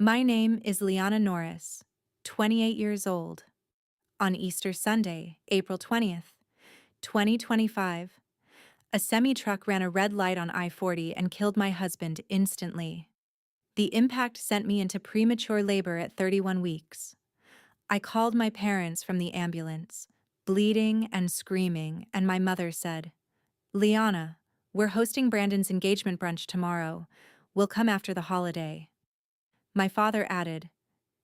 My name is Liana Norris, 28 years old. On Easter Sunday, April 20th, 2025, a semi-truck ran a red light on I-40 and killed my husband instantly. The impact sent me into premature labor at 31 weeks. I called my parents from the ambulance, bleeding and screaming, and my mother said, "Liana, we're hosting Brandon's engagement brunch tomorrow. We'll come after the holiday." My father added,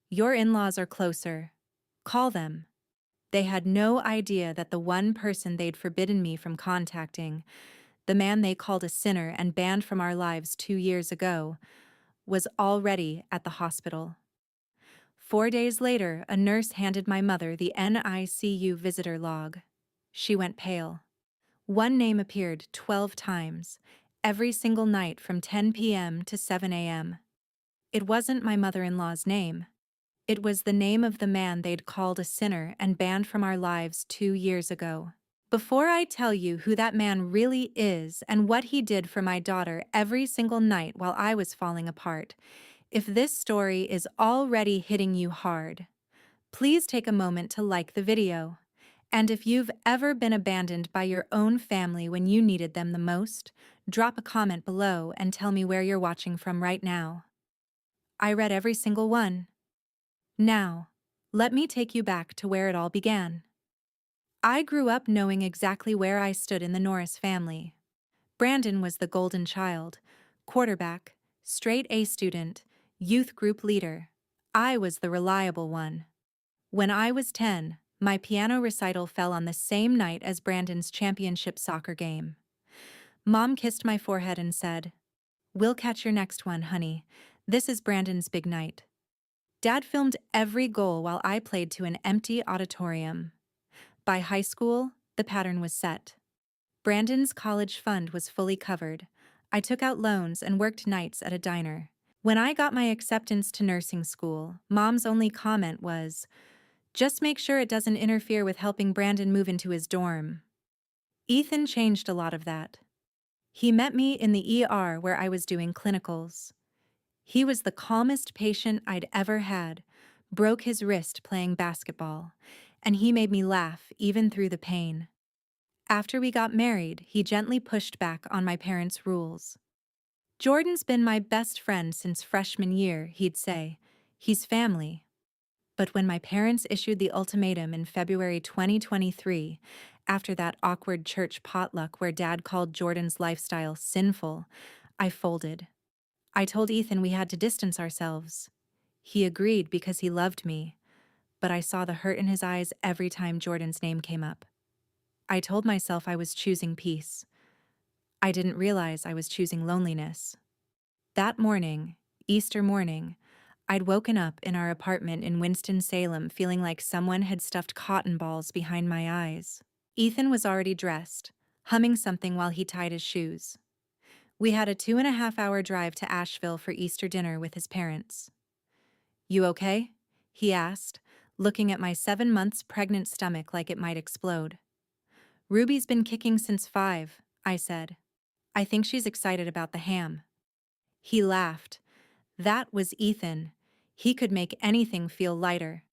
"Your in-laws are closer. Call them." They had no idea that the one person they'd forbidden me from contacting, the man they called a sinner and banned from our lives 2 years ago, was already at the hospital. 4 days later, a nurse handed my mother the NICU visitor log. She went pale. One name appeared 12 times, every single night from 10 p.m. to 7 a.m. It wasn't my mother-in-law's name. It was the name of the man they'd called a sinner and banned from our lives 2 years ago. Before I tell you who that man really is and what he did for my daughter every single night while I was falling apart, if this story is already hitting you hard, please take a moment to like the video. And if you've ever been abandoned by your own family when you needed them the most, drop a comment below and tell me where you're watching from right now. I read every single one. Now, let me take you back to where it all began. I grew up knowing exactly where I stood in the Norris family. Brandon was the golden child, quarterback, straight A student, youth group leader. I was the reliable one. When I was 10, my piano recital fell on the same night as Brandon's championship soccer game. Mom kissed my forehead and said, "We'll catch your next one, honey. This is Brandon's big night." Dad filmed every goal while I played to an empty auditorium. By high school, the pattern was set. Brandon's college fund was fully covered. I took out loans and worked nights at a diner. When I got my acceptance to nursing school, Mom's only comment was, "Just make sure it doesn't interfere with helping Brandon move into his dorm." Ethan changed a lot of that. He met me in the ER where I was doing clinicals. He was the calmest patient I'd ever had, broke his wrist playing basketball, and he made me laugh even through the pain. After we got married, he gently pushed back on my parents' rules. "Jordan's been my best friend since freshman year," he'd say. "He's family." But when my parents issued the ultimatum in February 2023, after that awkward church potluck where Dad called Jordan's lifestyle sinful, I folded. I told Ethan we had to distance ourselves. He agreed because he loved me, but I saw the hurt in his eyes every time Jordan's name came up. I told myself I was choosing peace. I didn't realize I was choosing loneliness. That morning, Easter morning, I'd woken up in our apartment in Winston-Salem feeling like someone had stuffed cotton balls behind my eyes. Ethan was already dressed, humming something while he tied his shoes. We had a 2.5-hour drive to Asheville for Easter dinner with his parents. "You okay?" he asked, looking at my 7 months pregnant stomach like it might explode. "Ruby's been kicking since 5, I said. "I think she's excited about the ham." He laughed. That was Ethan. He could make anything feel lighter.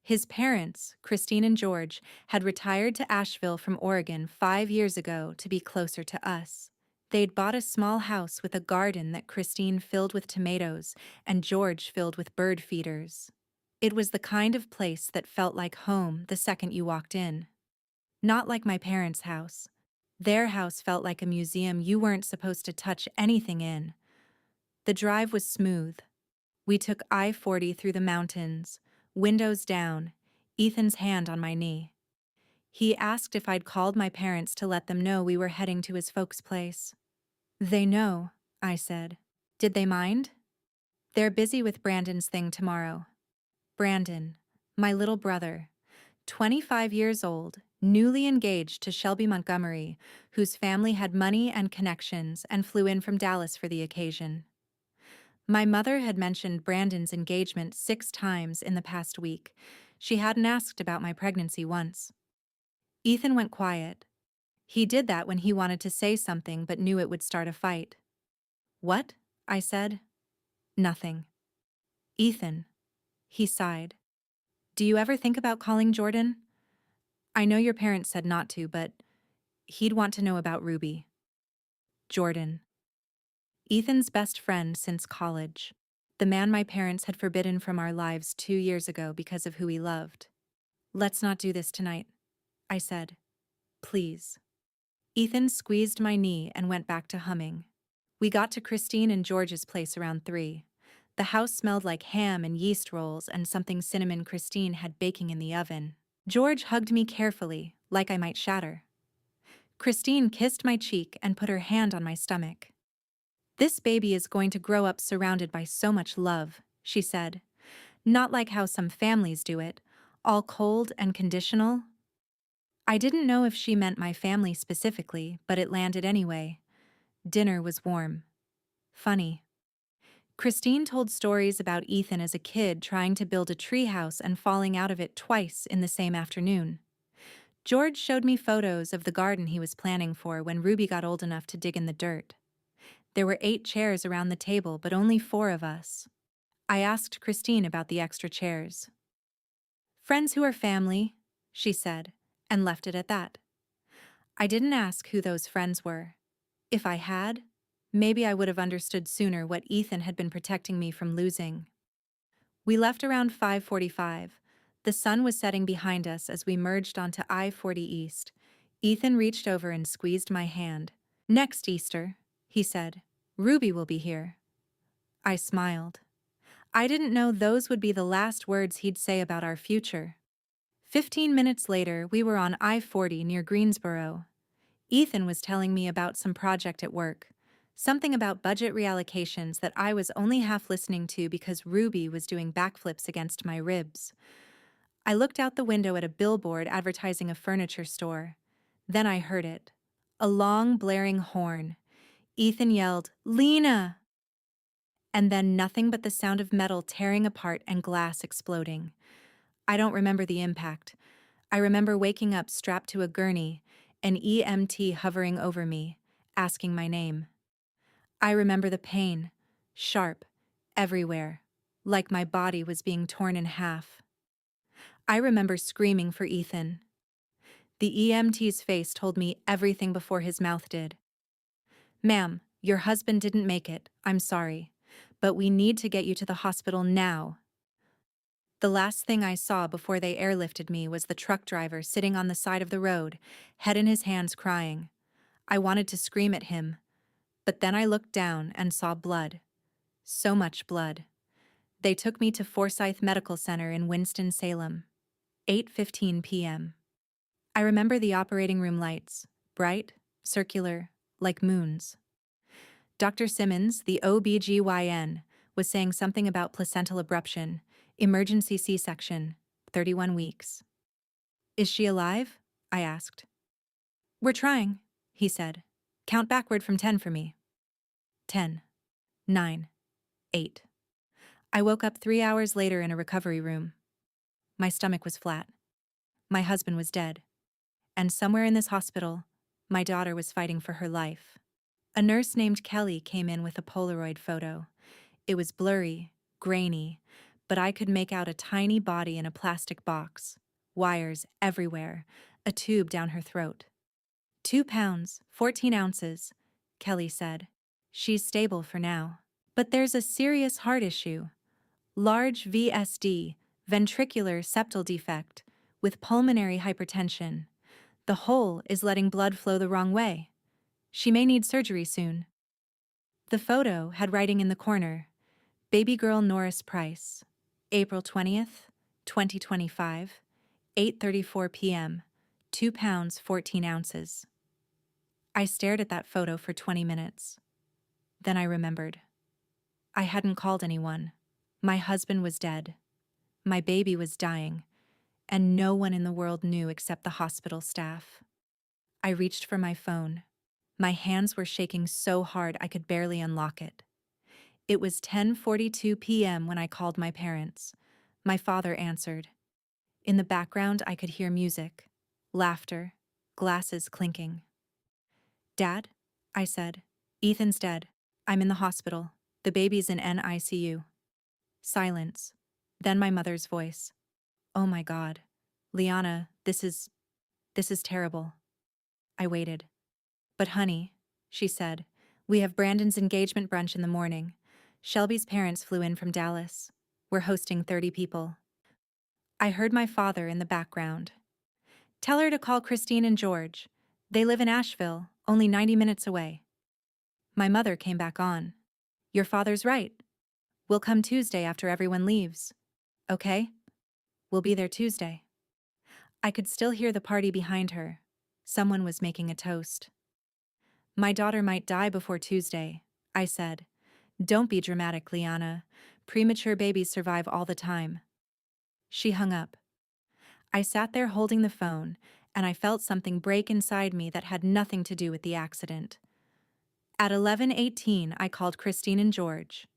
His parents, Christine and George, had retired to Asheville from Oregon 5 years ago to be closer to us. They'd bought a small house with a garden that Christine filled with tomatoes and George filled with bird feeders. It was the kind of place that felt like home the second you walked in. Not like my parents' house. Their house felt like a museum you weren't supposed to touch anything in. The drive was smooth. We took I-40 through the mountains, windows down, Ethan's hand on my knee. He asked if I'd called my parents to let them know we were heading to his folks' place. "They know," I said. "Did they mind?" "They're busy with Brandon's thing tomorrow." Brandon, my little brother, 25 years old, newly engaged to Shelby Montgomery, whose family had money and connections and flew in from Dallas for the occasion. My mother had mentioned Brandon's engagement 6 times in the past week. She hadn't asked about my pregnancy once. Ethan went quiet. He did that when he wanted to say something but knew it would start a fight. "What?" I said. "Nothing." Ethan. He sighed. Do you ever think about calling Jordan? I know your parents said not to, but he'd want to know about Ruby. Jordan. Ethan's best friend since college. The man my parents had forbidden from our lives 2 years ago because of who he loved. Let's not do this tonight, I said. Please. Ethan squeezed my knee and went back to humming. We got to Christine and George's place around 3. The house smelled like ham and yeast rolls and something cinnamon Christine had baking in the oven. George hugged me carefully, like I might shatter. Christine kissed my cheek and put her hand on my stomach. This baby is going to grow up surrounded by so much love, she said. Not like how some families do it, all cold and conditional. I didn't know if she meant my family specifically, but it landed anyway. Dinner was warm. Funny. Christine told stories about Ethan as a kid trying to build a treehouse and falling out of it twice in the same afternoon. George showed me photos of the garden he was planning for when Ruby got old enough to dig in the dirt. There were 8 chairs around the table, but only 4 of us. I asked Christine about the extra chairs. Friends who are family, she said, and left it at that. I didn't ask who those friends were. If I had, maybe I would have understood sooner what Ethan had been protecting me from losing. We left around 5:45. The sun was setting behind us as we merged onto I-40 East. Ethan reached over and squeezed my hand. Next Easter, he said, Ruby will be here. I smiled. I didn't know those would be the last words he'd say about our future. 15 minutes later, we were on I-40 near Greensboro. Ethan was telling me about some project at work, something about budget reallocations that I was only half listening to because Ruby was doing backflips against my ribs. I looked out the window at a billboard advertising a furniture store. Then I heard it. A long, blaring horn. Ethan yelled, "Lena!" And then nothing but the sound of metal tearing apart and glass exploding. I don't remember the impact. I remember waking up strapped to a gurney, an EMT hovering over me, asking my name. I remember the pain, sharp, everywhere, like my body was being torn in half. I remember screaming for Ethan. The EMT's face told me everything before his mouth did. Ma'am, your husband didn't make it, I'm sorry, but we need to get you to the hospital now. The last thing I saw before they airlifted me was the truck driver sitting on the side of the road, head in his hands crying. I wanted to scream at him, but then I looked down and saw blood. So much blood. They took me to Forsyth Medical Center in Winston-Salem. 8:15 p.m. I remember the operating room lights, bright, circular, like moons. Dr. Simmons, the OB/GYN, was saying something about placental abruption, emergency C-section, 31 weeks. Is she alive? I asked. We're trying, he said. Count backward from 10 for me. 10, 9, 8. I woke up 3 hours later in a recovery room. My stomach was flat. My husband was dead. And somewhere in this hospital, my daughter was fighting for her life. A nurse named Kelly came in with a Polaroid photo. It was blurry, grainy, but I could make out a tiny body in a plastic box, wires everywhere, a tube down her throat. 2 pounds, 14 ounces, Kelly said. She's stable for now. But there's a serious heart issue. Large VSD, ventricular septal defect, with pulmonary hypertension. The hole is letting blood flow the wrong way. She may need surgery soon. The photo had writing in the corner, Baby girl Norris Price, April 20th, 2025, 8:34 p.m., 2 pounds 14 ounces. I stared at that photo for 20 minutes. Then I remembered. I hadn't called anyone. My husband was dead. My baby was dying, and no one in the world knew except the hospital staff. I reached for my phone. My hands were shaking so hard I could barely unlock it. It was 10:42 p.m. when I called my parents. My father answered. In the background, I could hear music, laughter, glasses clinking. Dad, I said, Ethan's dead. I'm in the hospital. The baby's in NICU. Silence. Then my mother's voice. Oh my God. Liana, this is terrible. I waited. But honey, she said, we have Brandon's engagement brunch in the morning. Shelby's parents flew in from Dallas. We're hosting 30 people. I heard my father in the background. Tell her to call Christine and George. They live in Asheville, only 90 minutes away. My mother came back on. Your father's right. We'll come Tuesday after everyone leaves. Okay? We'll be there Tuesday. I could still hear the party behind her. Someone was making a toast. My daughter might die before Tuesday, I said. Don't be dramatic, Liana. Premature babies survive all the time. She hung up. I sat there holding the phone, and I felt something break inside me that had nothing to do with the accident. At 11:18, I called Christine and George.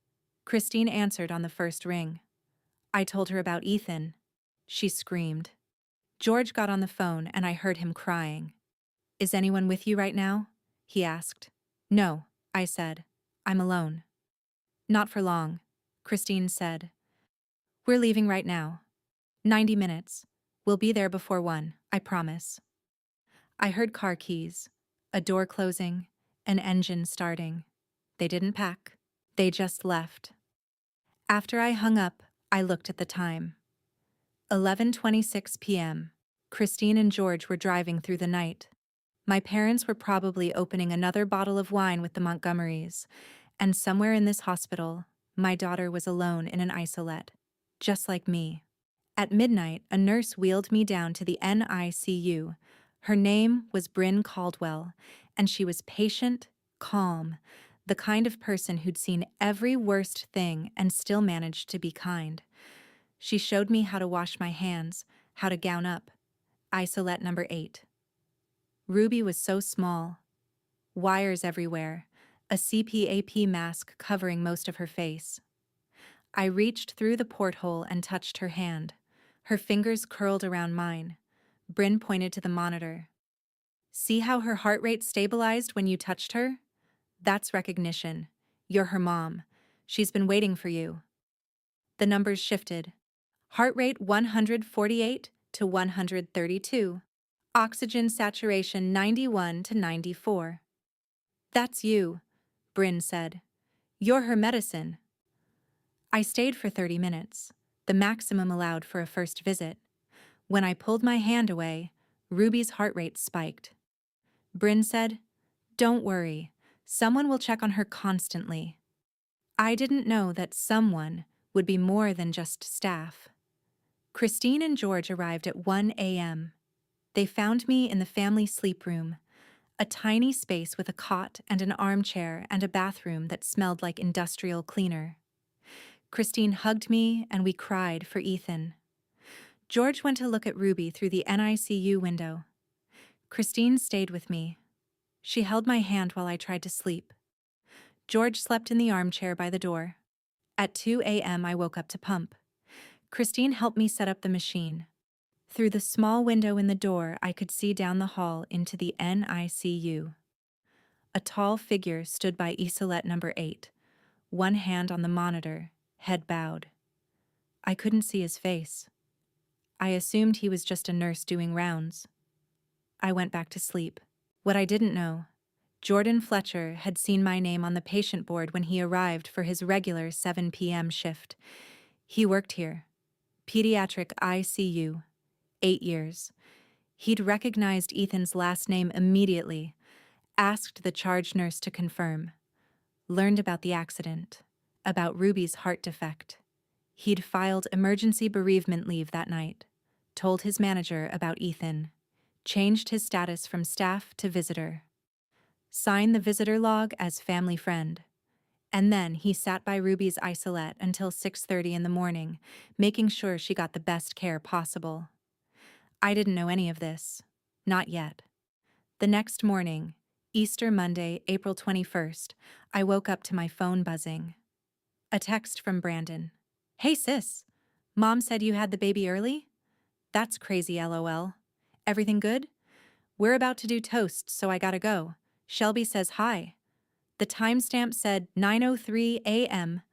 Christine answered on the first ring. I told her about Ethan. She screamed. George got on the phone, and I heard him crying. Is anyone with you right now? He asked. No, I said. I'm alone. Not for long, Christine said. We're leaving right now. 90 minutes. We'll be there before 1, I promise. I heard car keys, a door closing, an engine starting. They didn't pack. They just left. After I hung up, I looked at the time. 11:26 p.m. Christine and George were driving through the night. My parents were probably opening another bottle of wine with the Montgomerys, and somewhere in this hospital, my daughter was alone in an isolette, just like me. At midnight, a nurse wheeled me down to the NICU. Her name was Bryn Caldwell, and she was patient, calm, the kind of person who'd seen every worst thing and still managed to be kind. She showed me how to wash my hands, how to gown up. Isolette number 8. Ruby was so small. Wires everywhere, a CPAP mask covering most of her face. I reached through the porthole and touched her hand. Her fingers curled around mine. Bryn pointed to the monitor. See how her heart rate stabilized when you touched her? That's recognition. You're her mom. She's been waiting for you. The numbers shifted. Heart rate 148 to 132. Oxygen saturation 91 to 94. That's you, Bryn said. You're her medicine. I stayed for 30 minutes, the maximum allowed for a first visit. When I pulled my hand away, Ruby's heart rate spiked. Bryn said, Don't worry, someone will check on her constantly. I didn't know that someone would be more than just staff. Christine and George arrived at 1 a.m. They found me in the family sleep room, a tiny space with a cot and an armchair and a bathroom that smelled like industrial cleaner. Christine hugged me and we cried for Ethan. George went to look at Ruby through the NICU window. Christine stayed with me. She held my hand while I tried to sleep. George slept in the armchair by the door. At 2 a.m. I woke up to pump. Christine helped me set up the machine. Through the small window in the door, I could see down the hall into the NICU. A tall figure stood by isolette number 8, one hand on the monitor, head bowed. I couldn't see his face. I assumed he was just a nurse doing rounds. I went back to sleep. What I didn't know, Jordan Fletcher had seen my name on the patient board when he arrived for his regular 7 p.m. shift. He worked here. Pediatric ICU. 8 years. He'd recognized Ethan's last name immediately, asked the charge nurse to confirm, learned about the accident, about Ruby's heart defect. He'd filed emergency bereavement leave that night, told his manager about Ethan, changed his status from staff to visitor, signed the visitor log as family friend, and then he sat by Ruby's isolette until 6:30 in the morning, making sure she got the best care possible. I didn't know any of this. Not yet. The next morning, Easter Monday, April 21st, I woke up to my phone buzzing. A text from Brandon. Hey sis, Mom said you had the baby early? That's crazy, LOL. Everything good? We're about to do toast, so I gotta go. Shelby says hi. The timestamp said 9:03 a.m.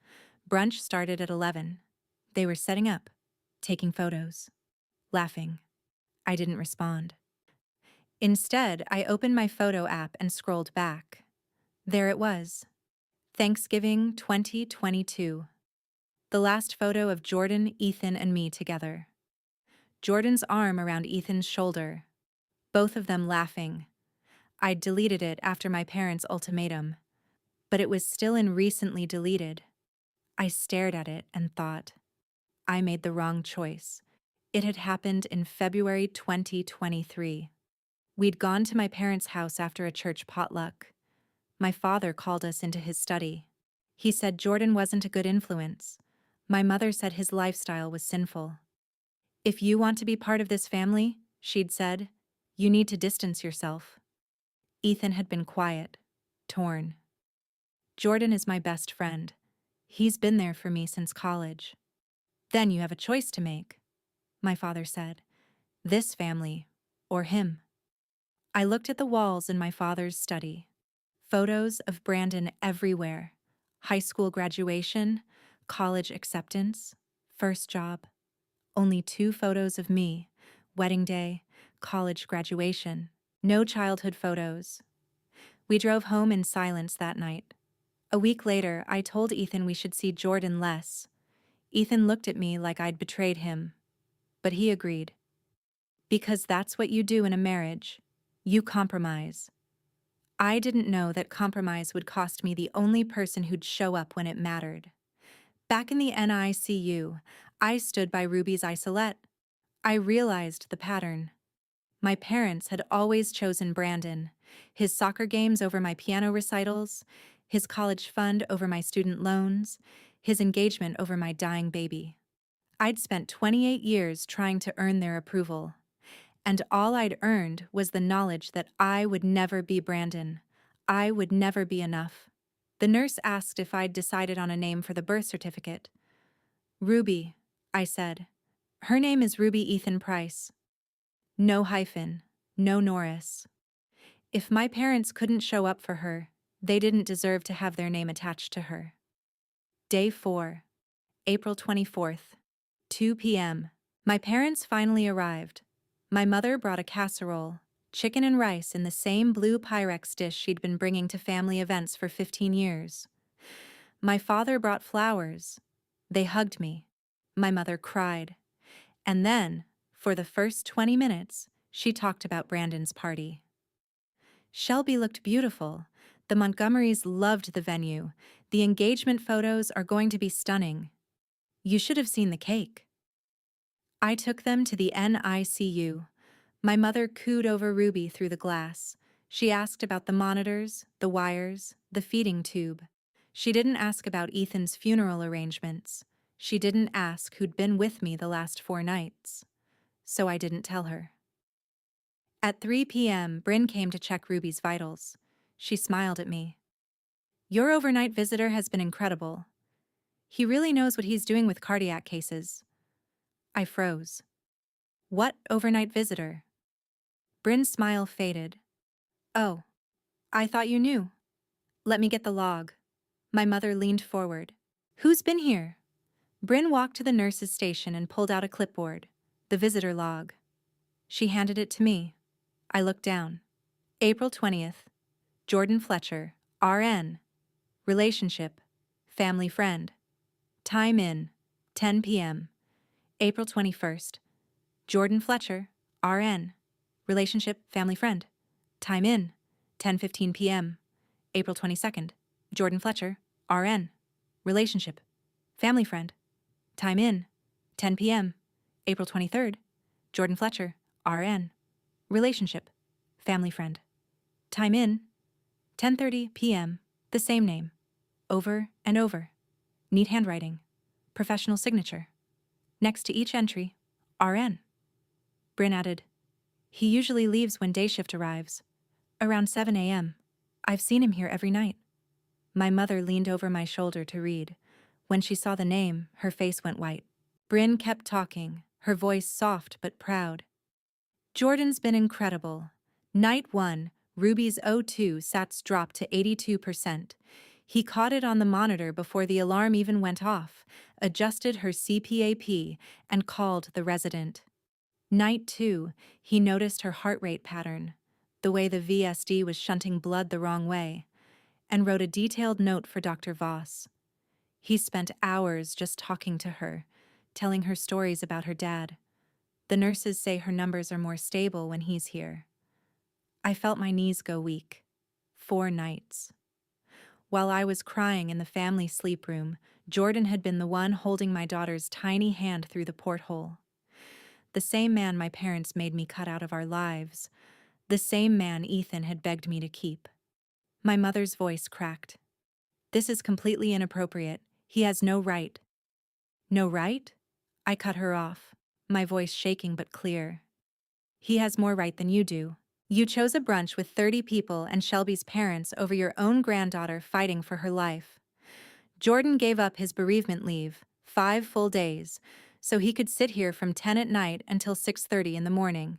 Brunch started at 11. They were setting up, taking photos, laughing. I didn't respond. Instead, I opened my photo app and scrolled back. There it was. Thanksgiving 2022. The last photo of Jordan, Ethan, and me together. Jordan's arm around Ethan's shoulder. Both of them laughing. I'd deleted it after my parents' ultimatum, but it was still in recently deleted. I stared at it and thought, I made the wrong choice. It had happened in February 2023. We'd gone to my parents' house after a church potluck. My father called us into his study. He said Jordan wasn't a good influence. My mother said his lifestyle was sinful. If you want to be part of this family, she'd said, you need to distance yourself. Ethan had been quiet, torn. Jordan is my best friend. He's been there for me since college. Then you have a choice to make, my father said. This family, or him. I looked at the walls in my father's study. Photos of Brandon everywhere. High school graduation, college acceptance, first job. Only 2 photos of me, wedding day, college graduation. No childhood photos. We drove home in silence that night. A week later, I told Ethan we should see Jordan less. Ethan looked at me like I'd betrayed him. But he agreed. Because that's what you do in a marriage. You compromise. I didn't know that compromise would cost me the only person who'd show up when it mattered. Back in the NICU, I stood by Ruby's isolette. I realized the pattern. My parents had always chosen Brandon, his soccer games over my piano recitals, his college fund over my student loans, his engagement over my dying baby. I'd spent 28 years trying to earn their approval. And all I'd earned was the knowledge that I would never be Brandon. I would never be enough. The nurse asked if I'd decided on a name for the birth certificate. Ruby, I said. Her name is Ruby Ethan Price. No hyphen, no Norris. If my parents couldn't show up for her, they didn't deserve to have their name attached to her. Day 4, April 24th, 2 p.m. My parents finally arrived. My mother brought a casserole, chicken and rice in the same blue Pyrex dish she'd been bringing to family events for 15 years. My father brought flowers. They hugged me. My mother cried. And then, for the first 20 minutes, she talked about Brandon's party. Shelby looked beautiful. The Montgomerys loved the venue. The engagement photos are going to be stunning. You should have seen the cake. I took them to the NICU. My mother cooed over Ruby through the glass. She asked about the monitors, the wires, the feeding tube. She didn't ask about Ethan's funeral arrangements. She didn't ask who'd been with me the last 4 nights. So I didn't tell her. At 3 p.m., Bryn came to check Ruby's vitals. She smiled at me. Your overnight visitor has been incredible. He really knows what he's doing with cardiac cases. I froze. What overnight visitor? Bryn's smile faded. Oh, I thought you knew. Let me get the log. My mother leaned forward. Who's been here? Bryn walked to the nurse's station and pulled out a clipboard, the visitor log. She handed it to me. I looked down. April 20th. Jordan Fletcher, RN. Relationship. Family friend. Time in. 10 p.m. April 21st. Jordan Fletcher, RN. Relationship, family friend. Time in. 10:15 p.m. April 22nd. Jordan Fletcher, RN. Relationship. Family friend. Time in. 10 p.m. April 23rd. Jordan Fletcher, RN. Relationship. Family friend. Time in. 10:30 p.m. The same name. Over and over. Neat handwriting. Professional signature. Next to each entry, RN. Bryn added, he usually leaves when day shift arrives. Around 7 a.m. I've seen him here every night. My mother leaned over my shoulder to read. When she saw the name, her face went white. Bryn kept talking, her voice soft but proud. Jordan's been incredible. Night 1, Ruby's O2 sats dropped to 82%. He caught it on the monitor before the alarm even went off, adjusted her CPAP, and called the resident. Night 2, he noticed her heart rate pattern, the way the VSD was shunting blood the wrong way, and wrote a detailed note for Dr. Voss. He spent hours just talking to her, telling her stories about her dad. The nurses say her numbers are more stable when he's here. I felt my knees go weak. 4 nights. While I was crying in the family sleep room, Jordan had been the one holding my daughter's tiny hand through the porthole. The same man my parents made me cut out of our lives. The same man Ethan had begged me to keep. My mother's voice cracked. "This is completely inappropriate. He has no right." "No right?" I cut her off, my voice shaking but clear. "He has more right than you do. You chose a brunch with 30 people and Shelby's parents over your own granddaughter fighting for her life. Jordan gave up his bereavement leave, 5 full days, so he could sit here from 10 at night until 6:30 in the morning.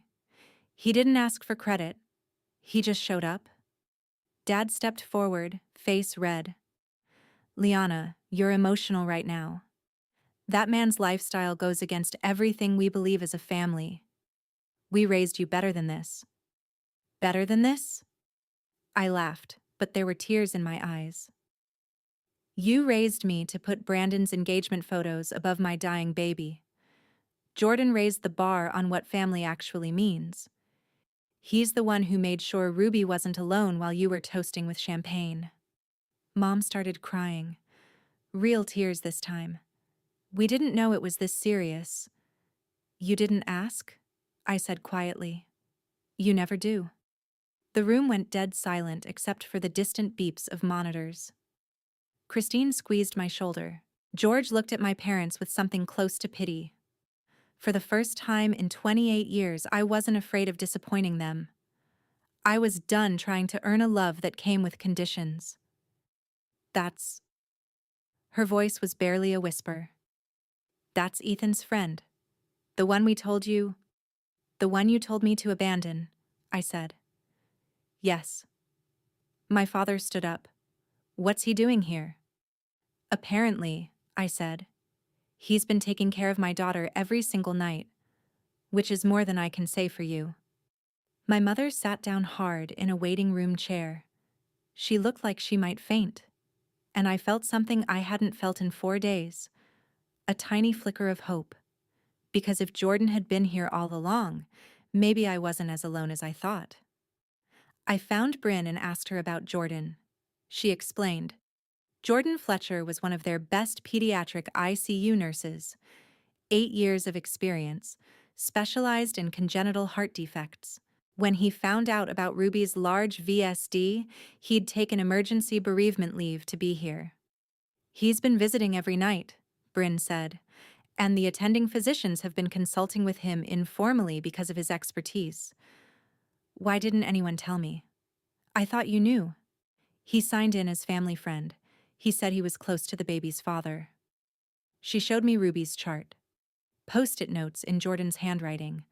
He didn't ask for credit. He just showed up." Dad stepped forward, face red. "Liana, you're emotional right now. That man's lifestyle goes against everything we believe as a family. We raised you better than this." "Better than this?" I laughed, but there were tears in my eyes. "You raised me to put Brandon's engagement photos above my dying baby. Jordan raised the bar on what family actually means. He's the one who made sure Ruby wasn't alone while you were toasting with champagne." Mom started crying. Real tears this time. "We didn't know it was this serious." "You didn't ask?" I said quietly. "You never do." The room went dead silent except for the distant beeps of monitors. Christine squeezed my shoulder. George looked at my parents with something close to pity. For the first time in 28 years, I wasn't afraid of disappointing them. I was done trying to earn a love that came with conditions. "That's..." Her voice was barely a whisper. "That's Ethan's friend. The one we told you... The one you told me to abandon," I said. "Yes." My father stood up. "What's he doing here?" "Apparently," I said, "he's been taking care of my daughter every single night, which is more than I can say for you." My mother sat down hard in a waiting room chair. She looked like she might faint, and I felt something I hadn't felt in 4 days, a tiny flicker of hope. Because if Jordan had been here all along, maybe I wasn't as alone as I thought. I found Bryn and asked her about Jordan. She explained. Jordan Fletcher was one of their best pediatric ICU nurses, 8 years of experience, specialized in congenital heart defects. When he found out about Ruby's large VSD, he'd taken emergency bereavement leave to be here. "He's been visiting every night," Bryn said, "and the attending physicians have been consulting with him informally because of his expertise." "Why didn't anyone tell me?" "I thought you knew." "He signed in as family friend. He said he was close to the baby's father." She showed me Ruby's chart. Post-it notes in Jordan's handwriting.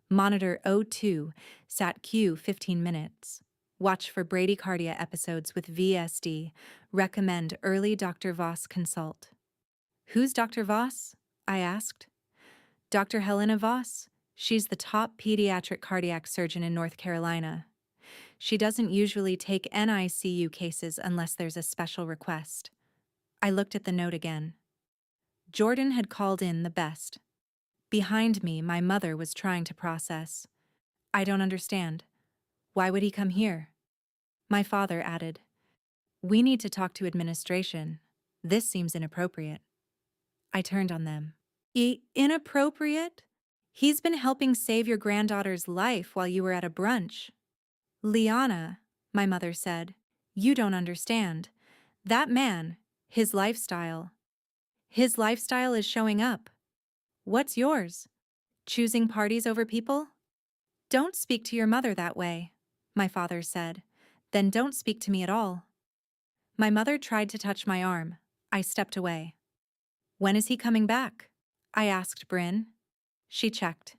Monitor O2, sat Q 15 minutes. Watch for bradycardia episodes with VSD. Recommend early Dr. Voss consult. "Who's Dr. Voss?" I asked. "Dr. Helena Voss. She's the top pediatric cardiac surgeon in North Carolina. She doesn't usually take NICU cases unless there's a special request." I looked at the note again. Jordan had called in the best. Behind me, my mother was trying to process. "I don't understand. Why would he come here?" My father added, "We need to talk to administration. This seems inappropriate." I turned on them. Inappropriate? He's been helping save your granddaughter's life while you were at a brunch." "Liana," my mother said, "you don't understand. That man, his lifestyle is showing up. What's yours? Choosing parties over people?" "Don't speak to your mother that way," my father said. "Then don't speak to me at all." My mother tried to touch my arm. I stepped away. "When is he coming back?" I asked Bryn. She checked.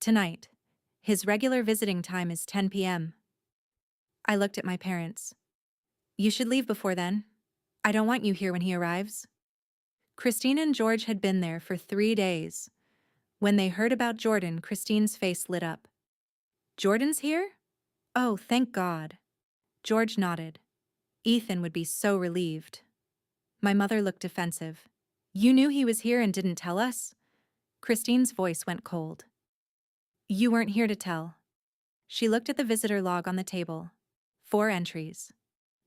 "Tonight. His regular visiting time is 10 p.m. I looked at my parents. "You should leave before then." I don't want you here when he arrives. Christine and George had been there for 3 days. When they heard about Jordan, Christine's face lit up. Jordan's here? Oh, thank God. George nodded. Ethan would be so relieved. My mother looked defensive. You knew he was here and didn't tell us? Christine's voice went cold. You weren't here to tell. She looked at the visitor log on the table. 4 entries.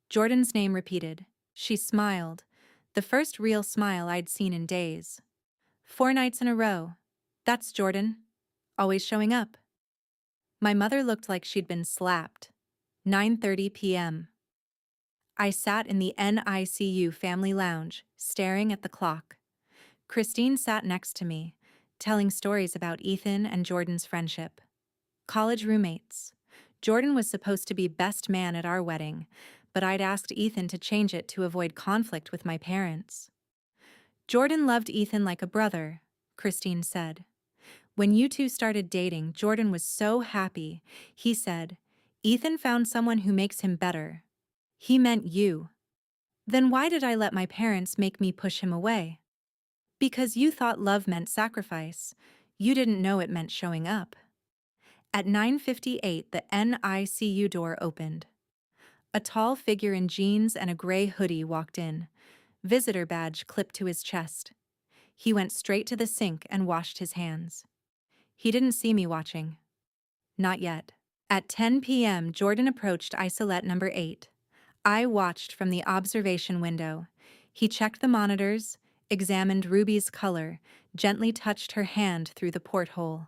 Jordan's name repeated. She smiled, the first real smile I'd seen in days. 4 nights in a row. That's Jordan. Always showing up. My mother looked like she'd been slapped. 9:30 p.m. I sat in the NICU family lounge, staring at the clock. Christine sat next to me, telling stories about Ethan and Jordan's friendship. College roommates. Jordan was supposed to be best man at our wedding, but I'd asked Ethan to change it to avoid conflict with my parents. Jordan loved Ethan like a brother, Christine said. When you two started dating, Jordan was so happy. He said, Ethan found someone who makes him better. He meant you. Then why did I let my parents make me push him away? Because you thought love meant sacrifice. You didn't know it meant showing up. At 9:58, the NICU door opened. A tall figure in jeans and a gray hoodie walked in, visitor badge clipped to his chest. He went straight to the sink and washed his hands. He didn't see me watching. Not yet. At 10 p.m., Jordan approached isolette number 8. I watched from the observation window. He checked the monitors, examined Ruby's color, gently touched her hand through the porthole.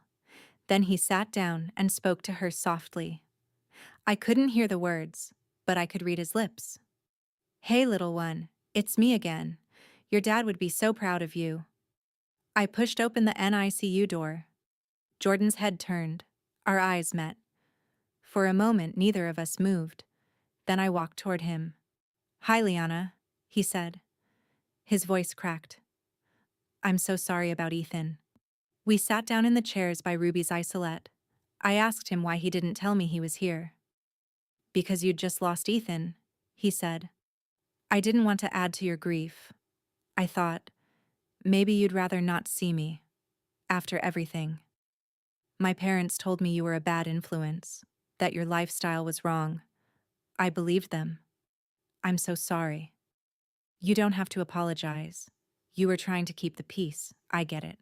Then he sat down and spoke to her softly. I couldn't hear the words, but I could read his lips. Hey, little one, it's me again. Your dad would be so proud of you. I pushed open the NICU door. Jordan's head turned. Our eyes met. For a moment, neither of us moved. Then I walked toward him. Hi, Liana, he said. His voice cracked. I'm so sorry about Ethan. We sat down in the chairs by Ruby's isolette. I asked him why he didn't tell me he was here. Because you'd just lost Ethan, he said. I didn't want to add to your grief. I thought, maybe you'd rather not see me. After everything. My parents told me you were a bad influence, that your lifestyle was wrong. I believed them. I'm so sorry. You don't have to apologize. You were trying to keep the peace, I get it.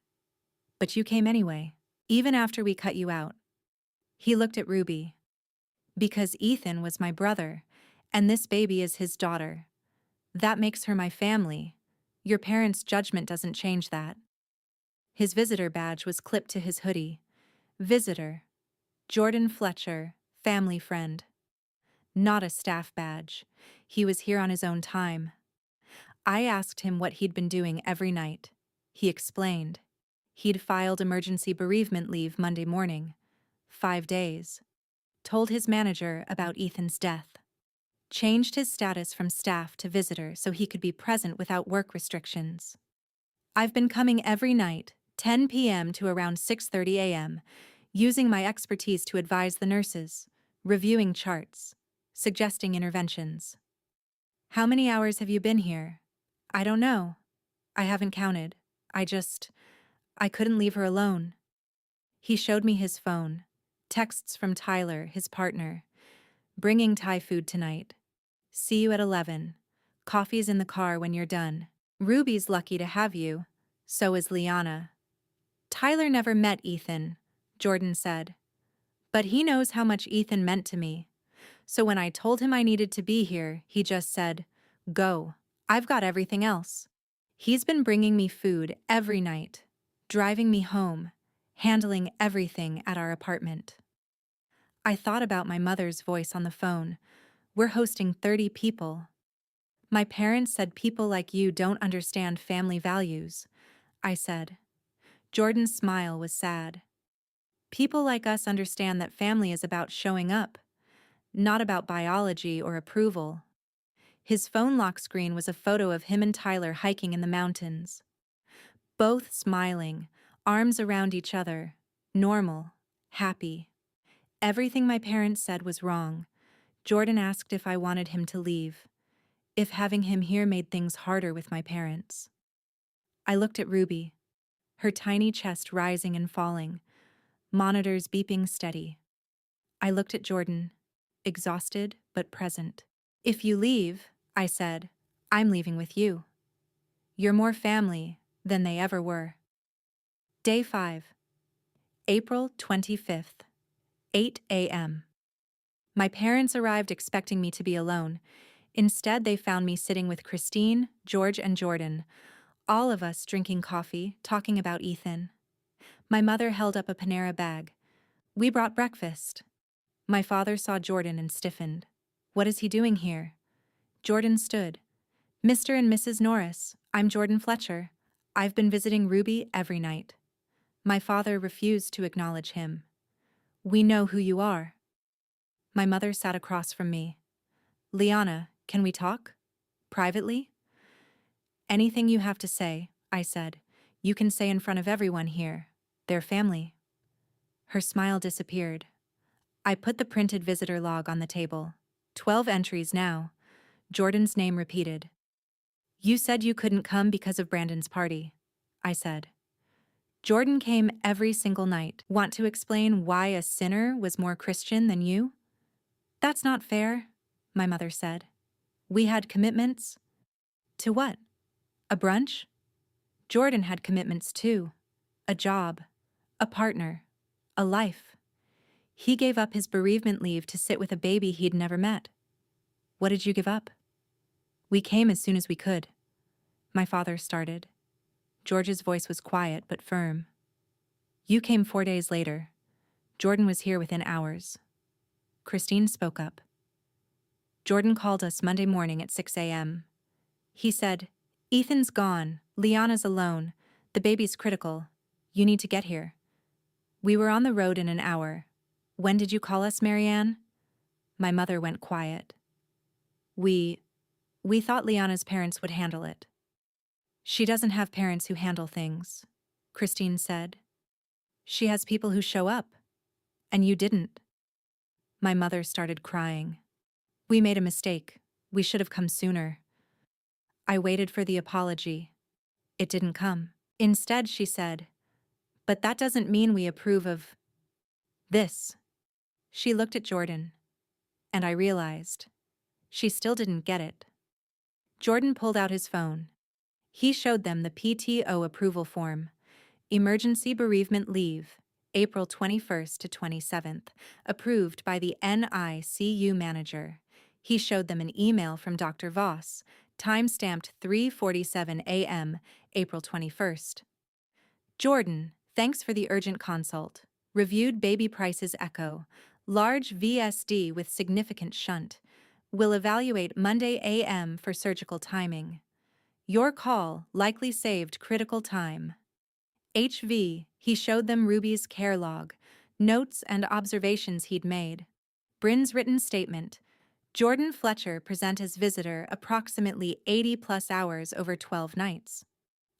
But you came anyway, even after we cut you out. He looked at Ruby. Because Ethan was my brother, and this baby is his daughter. That makes her my family. Your parents' judgment doesn't change that. His visitor badge was clipped to his hoodie. Visitor. Jordan Fletcher, family friend. Not a staff badge. He was here on his own time. I asked him what he'd been doing every night. He explained. He'd filed emergency bereavement leave Monday morning. 5 days. Told his manager about Ethan's death. Changed his status from staff to visitor so he could be present without work restrictions. I've been coming every night, 10 p.m. to around 6:30 a.m., using my expertise to advise the nurses, reviewing charts, suggesting interventions. How many hours have you been here? I don't know. I haven't counted. I couldn't leave her alone. He showed me his phone. Texts from Tyler, his partner. Bringing Thai food tonight. See you at 11. Coffee's in the car when you're done. Ruby's lucky to have you. So is Liana. Tyler never met Ethan, Jordan said. But he knows how much Ethan meant to me. So when I told him I needed to be here, he just said, Go. I've got everything else. He's been bringing me food every night, driving me home, handling everything at our apartment. I thought about my mother's voice on the phone. We're hosting 30 people. My parents said people like you don't understand family values, I said. Jordan's smile was sad. People like us understand that family is about showing up, not about biology or approval. His phone lock screen was a photo of him and Tyler hiking in the mountains. Both smiling, arms around each other, normal, happy. Everything my parents said was wrong. Jordan asked if I wanted him to leave. if having him here made things harder with my parents. I looked at Ruby, her tiny chest rising and falling, monitors beeping steady. I looked at Jordan, exhausted but present. If you leave, I said, I'm leaving with you. You're more family than they ever were. Day 5, April 25th, 8 a.m. My parents arrived expecting me to be alone. Instead, they found me sitting with Christine, George, and Jordan, all of us drinking coffee, talking about Ethan. My mother held up a Panera bag. We brought breakfast. My father saw Jordan and stiffened. What is he doing here? Jordan stood. Mr. and Mrs. Norris, I'm Jordan Fletcher. I've been visiting Ruby every night. My father refused to acknowledge him. We know who you are. My mother sat across from me. Liana, can we talk? Privately? Anything you have to say, I said. You can say in front of everyone here. They're family. Her smile disappeared. I put the printed visitor log on the table. 12 entries now. Jordan's name repeated. You said you couldn't come because of Brandon's party, I said. Jordan came every single night. Want to explain why a sinner was more Christian than you? That's not fair, my mother said. We had commitments. To what? A brunch? Jordan had commitments too. A job, a partner, a life. He gave up his bereavement leave to sit with a baby he'd never met. What did you give up? We came as soon as we could. My father started. George's voice was quiet but firm. You came 4 days later. Jordan was here within hours. Christine spoke up. Jordan called us Monday morning at 6 a.m. He said, Ethan's gone, Liana's alone, the baby's critical. You need to get here. We were on the road in an hour. When did you call us, Marianne? My mother went quiet. We thought Liana's parents would handle it. She doesn't have parents who handle things, Christine said. She has people who show up. And you didn't. My mother started crying. We made a mistake. We should have come sooner. I waited for the apology. It didn't come. Instead, she said, but that doesn't mean we approve of this. She looked at Jordan, and I realized she still didn't get it. Jordan pulled out his phone. He showed them the PTO approval form, Emergency Bereavement Leave, April 21st to 27th, approved by the NICU manager. He showed them an email from Dr. Voss, time-stamped 3:47 a.m., April 21st. Jordan, thanks for the urgent consult. Reviewed baby prices echo. Large VSD with significant shunt. Will evaluate Monday a.m. for surgical timing. Your call likely saved critical time. HV, he showed them Ruby's care log, notes and observations he'd made. Bryn's written statement. Jordan Fletcher present as visitor approximately 80+ hours over 12 nights.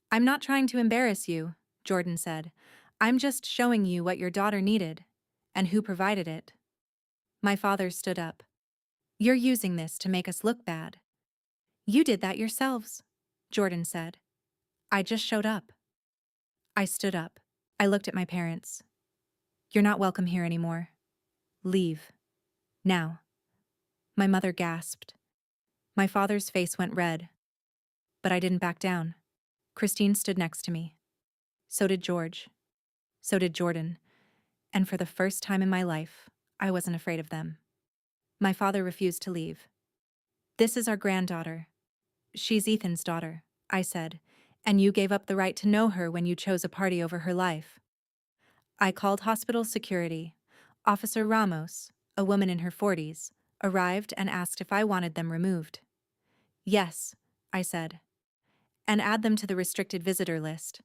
I'm not trying to embarrass you, Jordan said. I'm just showing you what your daughter needed, and who provided it. My father stood up. You're using this to make us look bad. You did that yourselves, Jordan said. I just showed up. I stood up. I looked at my parents. You're not welcome here anymore. Leave. Now. My mother gasped. My father's face went red. But I didn't back down. Christine stood next to me. So did George. So did Jordan. And for the first time in my life, I wasn't afraid of them. My father refused to leave. This is our granddaughter. She's Ethan's daughter, I said, and you gave up the right to know her when you chose a party over her life. I called hospital security. Officer Ramos, a woman in her 40s, arrived and asked if I wanted them removed. Yes, I said. And add them to the restricted visitor list.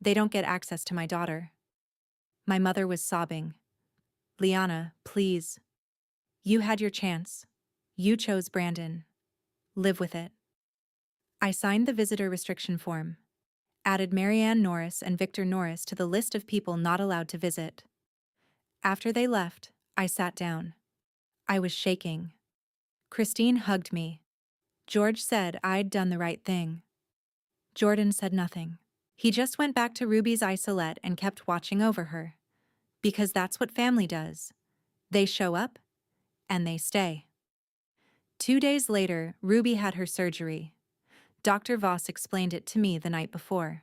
They don't get access to my daughter. My mother was sobbing. Liana, please. You had your chance. You chose Brandon. Live with it. I signed the visitor restriction form. Added Marianne Norris and Victor Norris to the list of people not allowed to visit. After they left, I sat down. I was shaking. Christine hugged me. George said I'd done the right thing. Jordan said nothing. He just went back to Ruby's isolette and kept watching over her. Because that's what family does. They show up, and they stay. 2 days later, Ruby had her surgery. Dr. Voss explained it to me the night before.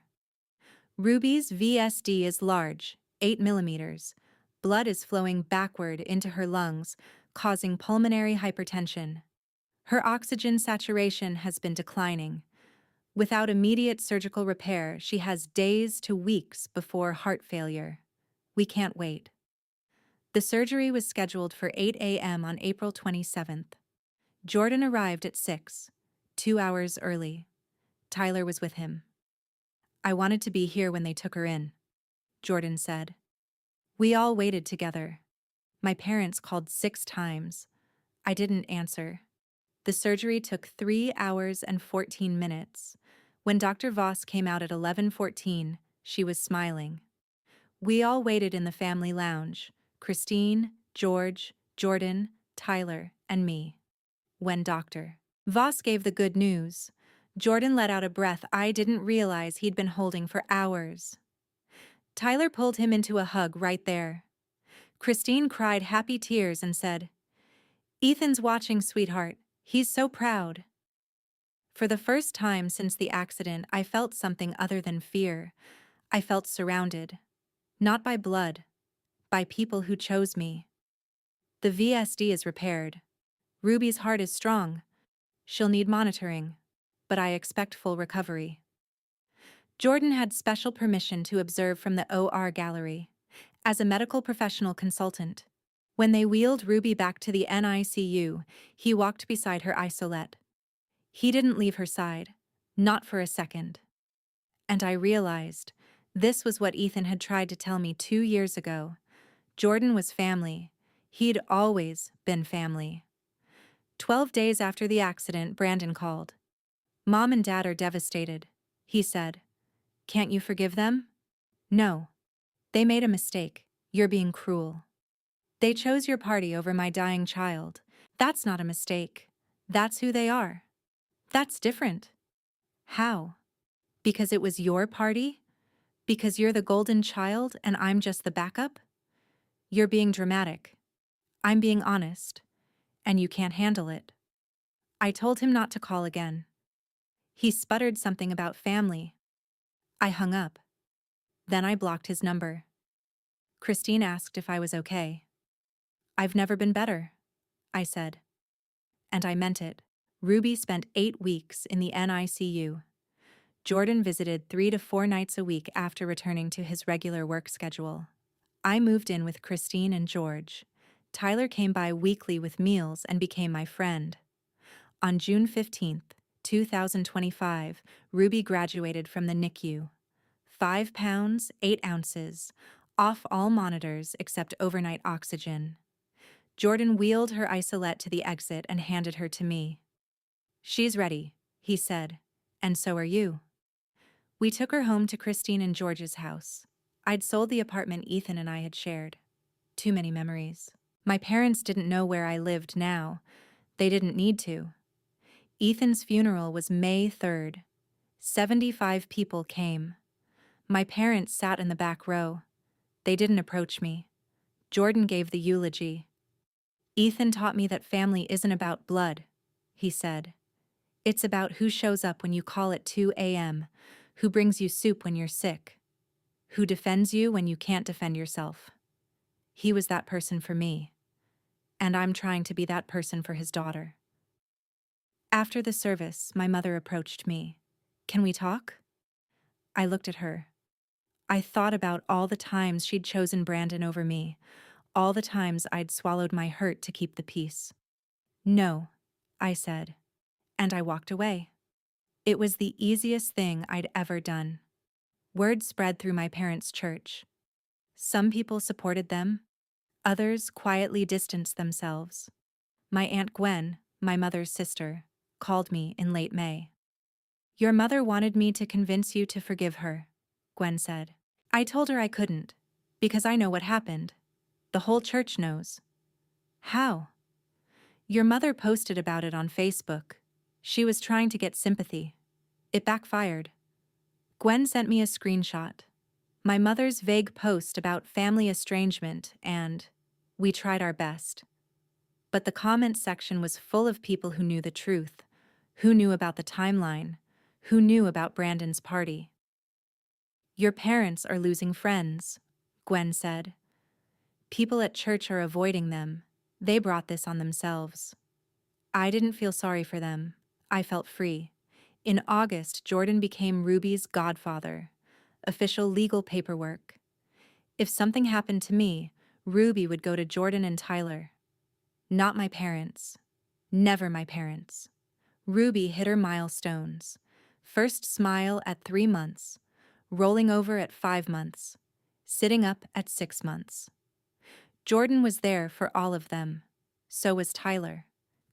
Ruby's VSD is large, 8 millimeters. Blood is flowing backward into her lungs, causing pulmonary hypertension. Her oxygen saturation has been declining. Without immediate surgical repair, she has days to weeks before heart failure. We can't wait. The surgery was scheduled for 8 a.m. on April 27th. Jordan arrived at 6, 2 hours early. Tyler was with him. I wanted to be here when they took her in, Jordan said. We all waited together. My parents called 6 times. I didn't answer. The surgery took 3 hours and 14 minutes. When Dr. Voss came out at 11:14, she was smiling. We all waited in the family lounge, Christine, George, Jordan, Tyler, and me. When Dr. Voss gave the good news, Jordan let out a breath I didn't realize he'd been holding for hours. Tyler pulled him into a hug right there. Christine cried happy tears and said, "Ethan's watching, sweetheart. He's so proud." For the first time since the accident, I felt something other than fear. I felt surrounded. Not by blood, by people who chose me. The VSD is repaired. Ruby's heart is strong. She'll need monitoring, but I expect full recovery. Jordan had special permission to observe from the OR gallery, as a medical professional consultant. When they wheeled Ruby back to the NICU, he walked beside her isolette. He didn't leave her side, not for a second. And I realized, this was what Ethan had tried to tell me 2 years ago. Jordan was family. He'd always been family. 12 days after the accident, Brandon called. "Mom and Dad are devastated," he said. "Can't you forgive them?" "No. They made a mistake. You're being cruel. They chose your party over my dying child. That's not a mistake. That's who they are. That's different." "How? Because it was your party? Because you're the golden child and I'm just the backup?" "You're being dramatic. I'm being honest. And you can't handle it." I told him not to call again. He sputtered something about family. I hung up. Then I blocked his number. Christine asked if I was okay. "I've never been better," I said. And I meant it. Ruby spent 8 weeks in the NICU. Jordan visited 3 to 4 nights a week after returning to his regular work schedule. I moved in with Christine and George. Tyler came by weekly with meals and became my friend. On June 15th, 2025, Ruby graduated from the NICU. 5 pounds, 8 ounces, off all monitors except overnight oxygen. Jordan wheeled her isolette to the exit and handed her to me. "She's ready," he said, "and so are you." We took her home to Christine and George's house. I'd sold the apartment Ethan and I had shared. Too many memories. My parents didn't know where I lived now. They didn't need to. Ethan's funeral was May 3rd. 75 people came. My parents sat in the back row. They didn't approach me. Jordan gave the eulogy. "Ethan taught me that family isn't about blood," he said. "It's about who shows up when you call at 2 a.m., who brings you soup when you're sick, who defends you when you can't defend yourself." He was that person for me, and I'm trying to be that person for his daughter. After the service, my mother approached me. "Can we talk?" I looked at her. I thought about all the times she'd chosen Brandon over me, all the times I'd swallowed my hurt to keep the peace. "No," I said, and I walked away. It was the easiest thing I'd ever done. Word spread through my parents' church. Some people supported them, others quietly distanced themselves. My Aunt Gwen, my mother's sister, called me in late May. "Your mother wanted me to convince you to forgive her," Gwen said. I told her I couldn't, because I know what happened. The whole church knows. "How?" "Your mother posted about it on Facebook. She was trying to get sympathy. It backfired. Gwen sent me a screenshot. My mother's vague post about family estrangement and we tried our best. But the comment section was full of people who knew the truth, who knew about the timeline, who knew about Brandon's party. Your parents are losing friends, Gwen said. People at church are avoiding them. They brought this on themselves. I didn't feel sorry for them. I felt free. In August, Jordan became Ruby's godfather. Official legal paperwork. If something happened to me, Ruby would go to Jordan and Tyler. Not my parents. Never my parents. Ruby hit her milestones. First smile at 3 months. Rolling over at 5 months. Sitting up at 6 months. Jordan was there for all of them. So was Tyler.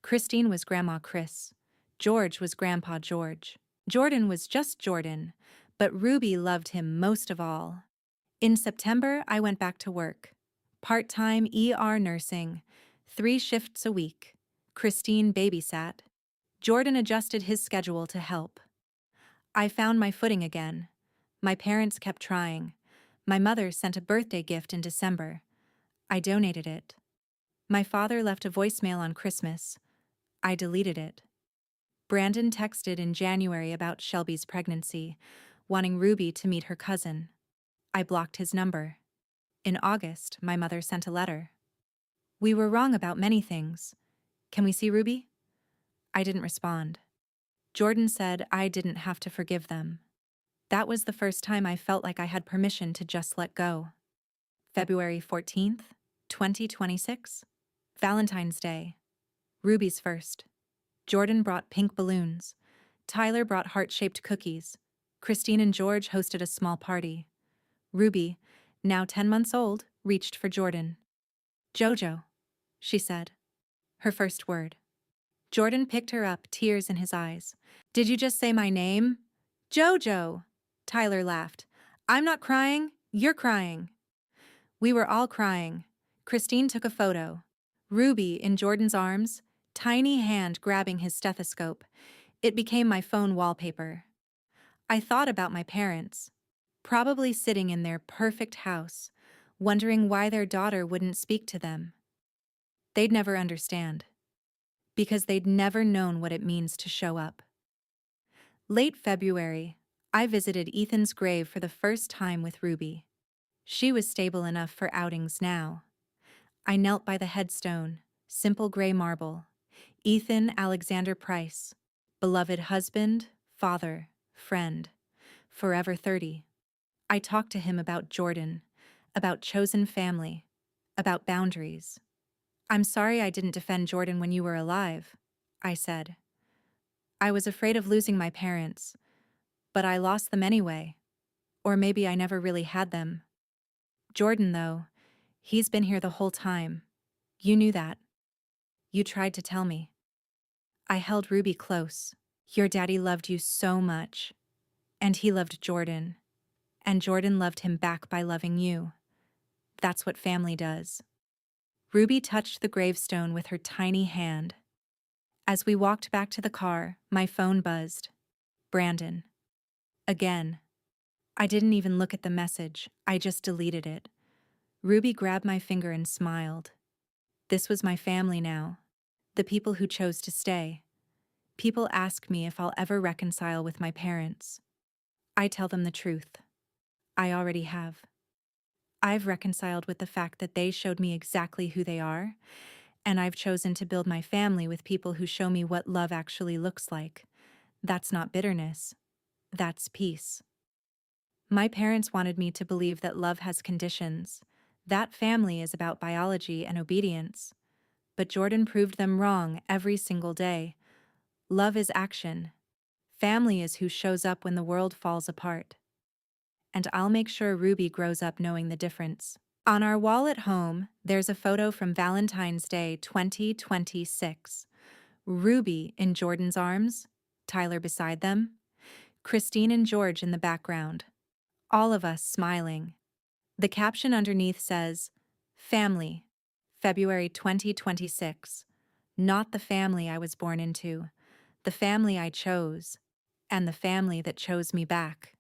Christine was Grandma Chris. George was Grandpa George. Jordan was just Jordan, but Ruby loved him most of all. In September, I went back to work. Part-time ER nursing, 3 shifts a week. Christine babysat. Jordan adjusted his schedule to help. I found my footing again. My parents kept trying. My mother sent a birthday gift in December. I donated it. My father left a voicemail on Christmas. I deleted it. Brandon texted in January about Shelby's pregnancy, wanting Ruby to meet her cousin. I blocked his number. In August, my mother sent a letter. We were wrong about many things. Can we see Ruby? I didn't respond. Jordan said I didn't have to forgive them. That was the first time I felt like I had permission to just let go. February 14th, 2026. Valentine's Day. Ruby's first. Jordan brought pink balloons. Tyler brought heart-shaped cookies. Christine and George hosted a small party. Ruby, now 10 months old, reached for Jordan. Jojo, she said. Her first word. Jordan picked her up, tears in his eyes. Did you just say my name? Jojo! Tyler laughed. I'm not crying, you're crying. We were all crying. Christine took a photo. Ruby in Jordan's arms, tiny hand grabbing his stethoscope. It became my phone wallpaper. I thought about my parents, probably sitting in their perfect house, wondering why their daughter wouldn't speak to them. They'd never understand, because they'd never known what it means to show up. Late February, I visited Ethan's grave for the first time with Ruby. She was stable enough for outings now. I knelt by the headstone, simple gray marble. Ethan Alexander Price, beloved husband, father, friend, forever 30. I talked to him about Jordan, about chosen family, about boundaries. I'm sorry I didn't defend Jordan when you were alive, I said. I was afraid of losing my parents, but I lost them anyway. Or maybe I never really had them. Jordan, though, he's been here the whole time. You knew that. You tried to tell me. I held Ruby close. Your daddy loved you so much. And he loved Jordan. And Jordan loved him back by loving you. That's what family does. Ruby touched the gravestone with her tiny hand. As we walked back to the car, my phone buzzed. Brandon. Again. I didn't even look at the message, I just deleted it. Ruby grabbed my finger and smiled. This was my family now. The people who chose to stay. People ask me if I'll ever reconcile with my parents. I tell them the truth. I already have. I've reconciled with the fact that they showed me exactly who they are, and I've chosen to build my family with people who show me what love actually looks like. That's not bitterness. That's peace. My parents wanted me to believe that love has conditions, that family is about biology and obedience. But Jordan proved them wrong every single day. Love is action. Family is who shows up when the world falls apart. And I'll make sure Ruby grows up knowing the difference. On our wall at home, there's a photo from Valentine's Day 2026. Ruby in Jordan's arms, Tyler beside them, Christine and George in the background. All of us smiling. The caption underneath says, Family, February 2026. Not the family I was born into, the family I chose, and the family that chose me back.